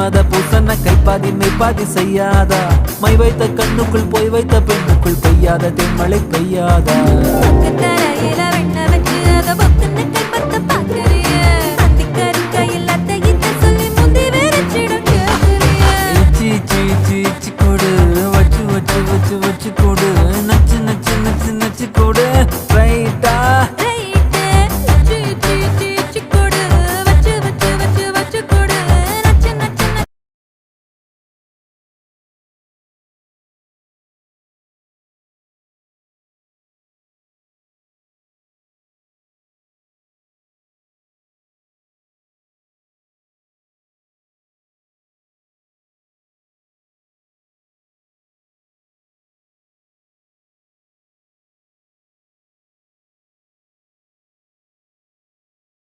மன்மத பூசன கைப்பாதி மெய்ப்பாதி செய்யாதா my வைத்த கண்ணுக்குள் போய் வைத்த பெண்ணுக்குள் பெய்யாத தென்மழை பெய்யாதா தரையில வெண்ண வச்சு அத